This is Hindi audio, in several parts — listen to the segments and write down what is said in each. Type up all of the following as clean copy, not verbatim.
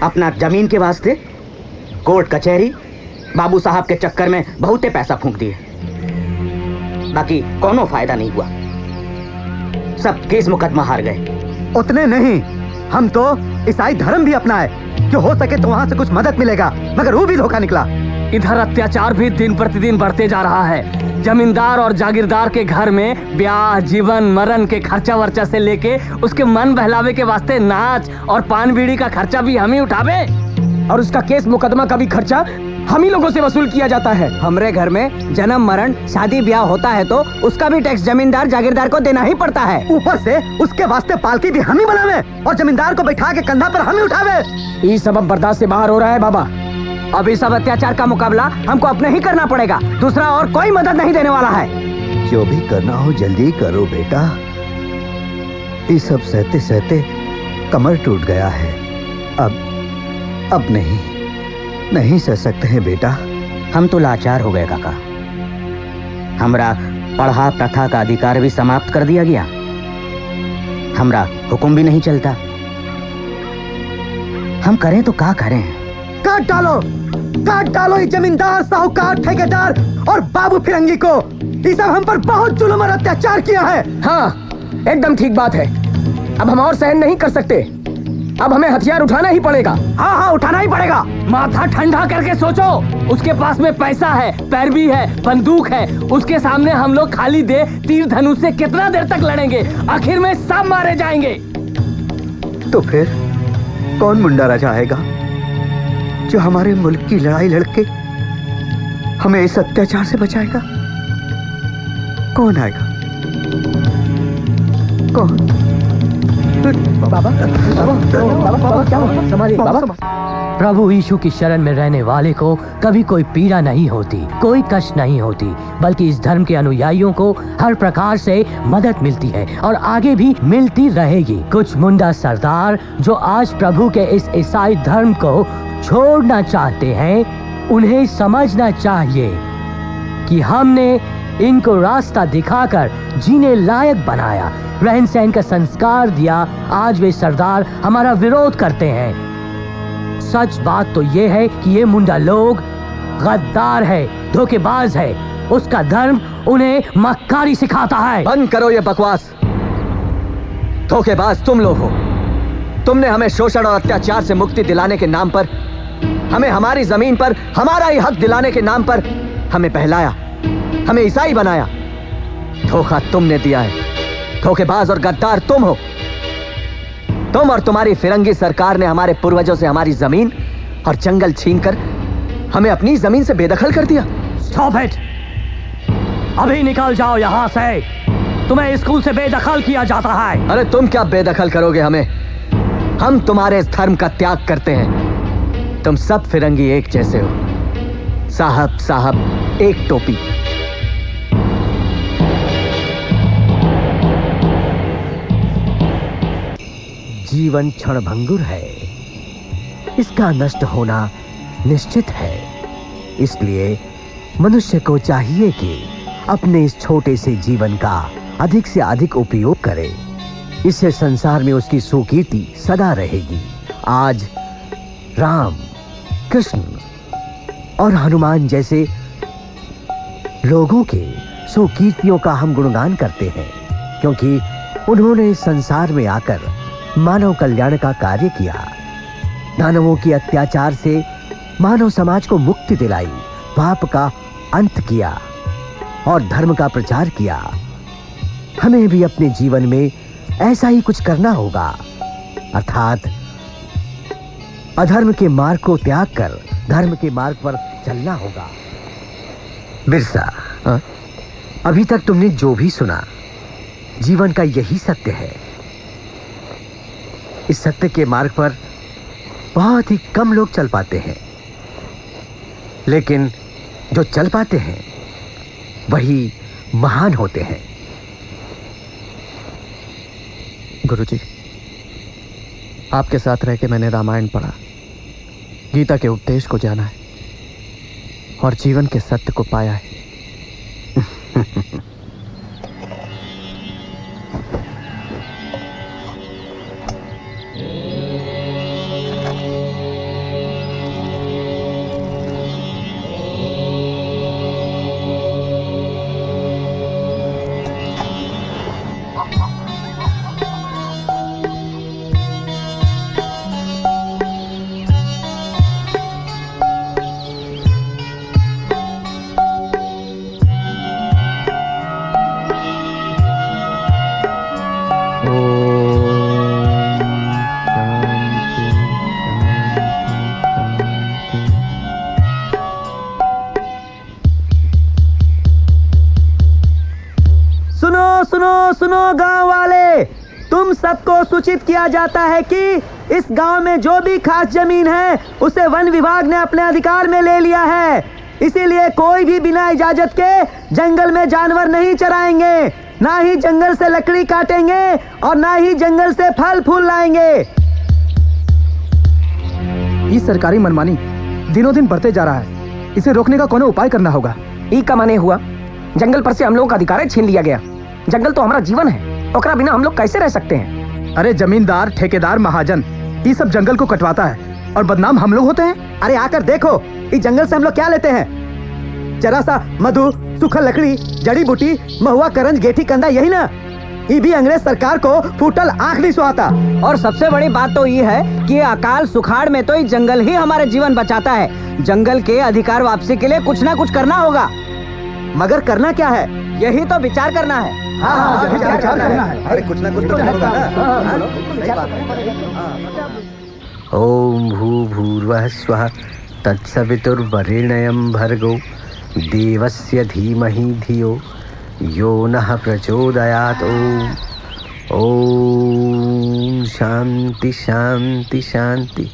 अपना जमीन के वास्ते कोर्ट कचहरी बाबू साहब के चक्कर में बहुते पैसा फूंक दिए, बाकी कोनो फायदा नहीं हुआ। सब केस मुकदमा हार गए। उतने नहीं, हम तो ईसाई धर्म भी अपनाए कि हो सके तो वहां से कुछ मदद मिलेगा, मगर वो भी धोखा निकला। इधर अत्याचार भी दिन प्रतिदिन बढ़ते जा रहा है। जमींदार और जागीरदार के घर में ब्याह जीवन मरण के खर्चा वर्चा से लेके उसके मन बहलावे के वास्ते नाच और पान बीड़ी का खर्चा भी हम ही उठावे, और उसका केस मुकदमा का भी खर्चा हम ही लोगों से वसूल किया जाता है। हमरे घर में जन्म मरण शादी ब्याह होता है तो उसका भी टैक्स जमींदार जागीरदार को देना ही पड़ता है। ऊपर से उसके वास्ते पालकी भी हम ही बनावे और जमींदार को बैठा के कंधा पर हम ही उठावे। ये सब अब बर्दाश्त से बाहर हो रहा है बाबा। अब इस सब अत्याचार का मुकाबला हमको अपने ही करना पड़ेगा, दूसरा और कोई मदद नहीं देने वाला है। जो भी करना हो जल्दी करो बेटा, ये सब सहते सहते कमर टूट गया है। अब नहीं सह सकते हैं बेटा। हम तो लाचार हो गए काका। हमरा पढ़ा प्रथा का अधिकार भी समाप्त कर दिया गया, हमरा हुक्म भी नहीं चलता। हम करें तो क्या करें? काट डालो ये जमींदार साहूकार ठेकेदार और बाबू फिरंगी को। ये सब हम पर बहुत जुल्म और अत्याचार किया है। हाँ, एकदम ठीक बात है। अब हम और सहन नहीं कर सकते, अब हमें हथियार उठाना ही पड़ेगा। हाँ, उठाना ही पड़ेगा। माथा ठंडा करके सोचो, उसके पास में पैसा है, पैरवी है, बंदूक है, उसके सामने हम लोग खाली दे तीर धनुष से कितना देर तक लड़ेंगे? आखिर में सब मारे जाएंगे। तो फिर कौन मुंडा राजा आएगा जो हमारे मुल्क की लड़ाई लड़के हमें इस अत्याचार से बचाएगा? कौन आएगा? कौन? बाबा क्या हुआ? प्रभु यीशु की शरण में रहने वाले को कभी कोई पीड़ा नहीं होती, कोई कष्ट नहीं होती, बल्कि इस धर्म के अनुयायियों को हर प्रकार से मदद मिलती है और आगे भी मिलती रहेगी। कुछ मुंडा सरदार जो आज प्रभु के इस ईसाई धर्म को छोड़ना चाहते हैं, उन्हें समझना चाहिए कि हमने इनको रास्ता दिखाकर जीने लायक बनाया, रहन सहन का संस्कार दिया। आज वे सरदार हमारा विरोध करते हैं। सच बात तो ये है कि ये मुंडा लोग गद्दार है, धोखेबाज है। उसका धर्म उन्हें मक्कारी सिखाता है। बंद करो ये बकवास। धोखेबाज तुम लोग हो। तुमने हमें शोषण और अत्याचार से मुक्ति दिलाने के नाम पर, हमें हमारी जमीन पर हमारा ही हक दिलाने के नाम पर हमें बहलाया, हमें ईसाई बनाया। धोखा तुमने दिया है। धोखेबाज और गद्दार तुम हो। तुम और तुम्हारी फिरंगी सरकार ने हमारे पूर्वजों से हमारी जमीन और जंगल छीनकर हमें अपनी जमीन से बेदखल कर दिया। Stop it! अभी निकल जाओ यहाँ से। तुम्हें स्कूल से बेदखल किया जाता है। अरे तुम क्या बेदखल करोगे हमें? हम तुम्हारे इस धर्म का त्याग करते हैं। तुम सब फिरंगी एक जैसे हो। साहब साहब एक टोपी। जीवन क्षणभंगुर है, इसका नष्ट होना निश्चित है। इसलिए मनुष्य को चाहिए कि अपने इस छोटे से जीवन का अधिक से अधिक उपयोग करे। इससे संसार में उसकी सुकीर्ति सदा रहेगी। आज राम, कृष्ण और हनुमान जैसे लोगों के सुकीर्तियों का हम गुणगान करते हैं, क्योंकि उन्होंने इस संसार में आकर मानव कल्याण का कार्य किया। दानवों की अत्याचार से मानव समाज को मुक्ति दिलाई, पाप का अंत किया और धर्म का प्रचार किया। हमें भी अपने जीवन में ऐसा ही कुछ करना होगा, अर्थात अधर्म के मार्ग को त्याग कर धर्म के मार्ग पर चलना होगा। बिरसा, अभी तक तुमने जो भी सुना, जीवन का यही सत्य है। इस सत्य के मार्ग पर बहुत ही कम लोग चल पाते हैं, लेकिन जो चल पाते हैं वही महान होते हैं। गुरुजी, आपके साथ रह के मैंने रामायण पढ़ा, गीता के उपदेश को जाना है और जीवन के सत्य को पाया है। सुनो गांव वाले, तुम सबको सूचित किया जाता है कि इस गांव में जो भी खास जमीन है उसे वन विभाग ने अपने अधिकार में ले लिया है। इसीलिए कोई भी बिना इजाजत के जंगल में जानवर नहीं चराएंगे, ना ही जंगल से लकड़ी काटेंगे और ना ही जंगल से फल फूल लाएंगे। ये सरकारी मनमानी दिनों दिन बढ़ते जा रहा है, इसे रोकने का कोनो उपाय करना होगा। ई का माने हुआ जंगल पर से हम लोगों का अधिकार छीन लिया गया। जंगल तो हमारा जीवन है, ओकरा बिना हम लोग कैसे रह सकते हैं? अरे जमींदार, ठेकेदार, महाजन ये सब जंगल को कटवाता है और बदनाम हम लोग होते हैं। अरे आकर देखो, इस जंगल से हम लोग क्या लेते हैं? जरा सा मधु, सूखल लकड़ी, जड़ी बूटी, महुआ, करंज, गेठी, कंदा, यही ना। ये भी अंग्रेज सरकार को फूटल आंख नहीं सुहाता। और सबसे बड़ी बात तो ये है कि अकाल सुखाड़ में तो ये जंगल ही हमारे जीवन बचाता है। जंगल के अधिकार वापसी के लिए कुछ ना कुछ करना होगा। मगर करना क्या है? यही तो विचार करना है। विचार करना है। अरे कुछ ना कुछ तो होगा ना। ओम भूर्भुवः स्वः तत्सवितुर्वरेण्यं भर्गो देवस्य धीमहि धियो यो नः प्रचोदयात्। ओम शांति शांति शांति।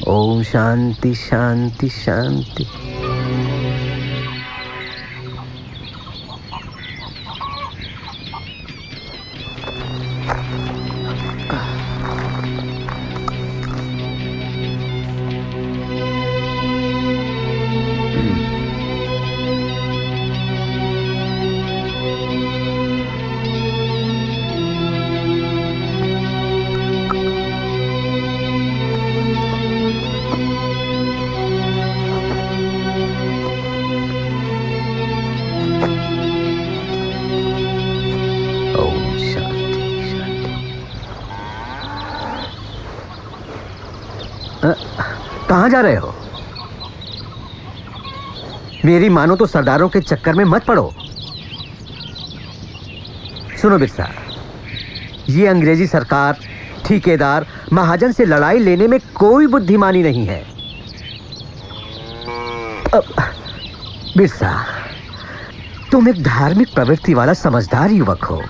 ओम शांति शांति शांति। कहां जा रहे हो? मेरी मानो तो सरदारों के चक्कर में मत पड़ो। सुनो बिरसा, ये अंग्रेजी सरकार, ठेकेदार, महाजन से लड़ाई लेने में कोई बुद्धिमानी नहीं है। बिरसा, तुम एक धार्मिक प्रवृत्ति वाला समझदार युवक हो।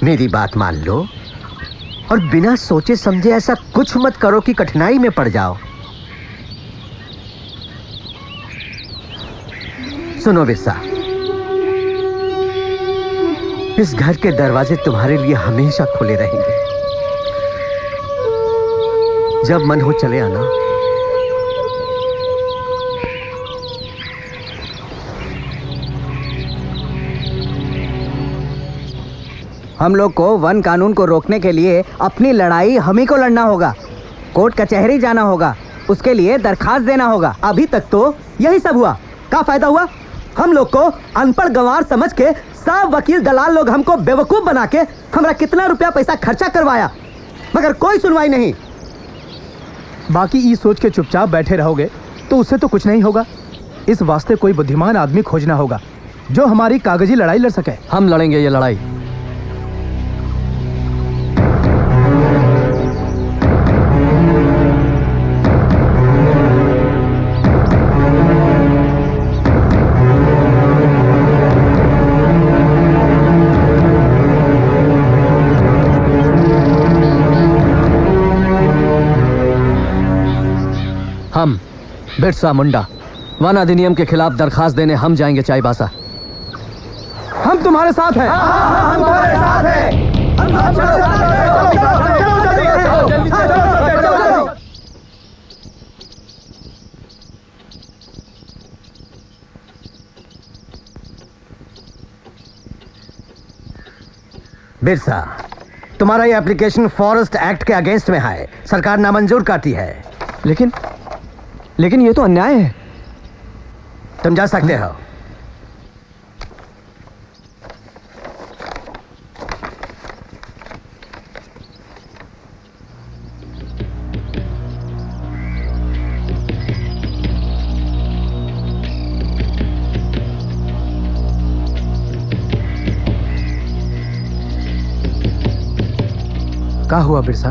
मेरी बात मान लो और बिना सोचे समझे ऐसा कुछ मत करो कि कठिनाई में पड़ जाओ। सुनो बिरसा, इस घर के दरवाजे तुम्हारे लिए हमेशा खुले रहेंगे। जब मन हो चले आना। हम लोग को वन कानून को रोकने के लिए अपनी लड़ाई हम ही को लड़ना होगा। कोर्ट कचहरी जाना होगा, उसके लिए दरखास्त देना होगा। अभी तक तो यही सब हुआ। क्या फायदा हुआ? हम लोग को अनपढ़ गंवार समझ के सब वकील दलाल लोग हमको बेवकूफ बना के हमारा कितना रुपया पैसा खर्चा करवाया, मगर कोई सुनवाई नहीं। बाकी ये सोच के चुपचाप बैठे रहोगे तो उससे तो कुछ नहीं होगा। इस वास्ते कोई बुद्धिमान आदमी खोजना होगा जो हमारी कागजी लड़ाई लड़ सके। हम लड़ेंगे ये लड़ाई। हम बिरसा मुंडा वन अधिनियम के खिलाफ दरखास्त देने हम जाएंगे चाईबासा। हम तुम्हारे साथ हैं। हम तुम्हारे साथ हैं। बिरसा, तुम्हारा ये एप्लीकेशन फॉरेस्ट एक्ट के अगेंस्ट में है। सरकार नामंजूर करती है। लेकिन ये तो अन्याय है। तुम जा सकते हो। क्या हुआ बिरसा?